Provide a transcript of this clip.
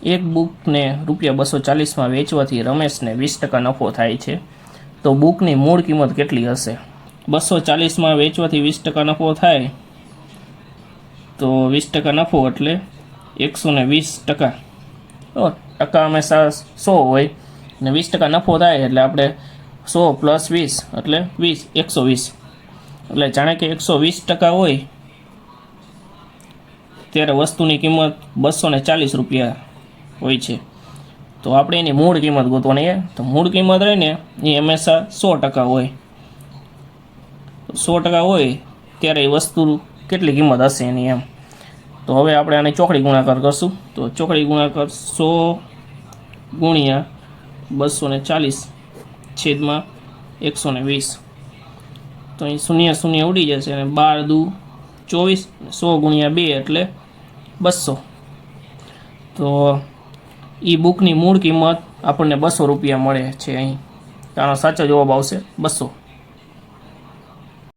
એક બુકને ₹240 માં વેચવાથી રમેશને 20% નફો થાય છે, તો બુકની મૂળ કિંમત કેટલી હશે? 240 માં વેચવાથી 20% નફો થાય, તો 20% નફો એટલે 120%. ટકા હંમેશા 100 હોય ને 20% નફો થાય એટલે આપણે 100 + 20 એટલે 120. એટલે જાણે કે 120% હોય ત્યારે વસ્તુની કિંમત ₹240 હોય છે. તો આપણે એની મૂળ કિંમત ગોતવાની. તો મૂળ કિંમત રહે ને એ હંમેશા 100% હોય. 100% હોય ત્યારે એ વસ્તુ કેટલી કિંમત હશે એની એમ. તો હવે આપણે આને ચોકડી ગુણાકાર કરશું. તો ચોકડી ગુણાકાર 100 × 240 છેદમાં 120. તો અહીં 0 0 ઉડી જશે અને 12 દુ 24, 100 × 2 એટલે 200. તો એ બુકની મૂળ કિંમત આપણને ₹200 મળે છે અહીં. તો આનો સાચો જવાબ આવશે 200.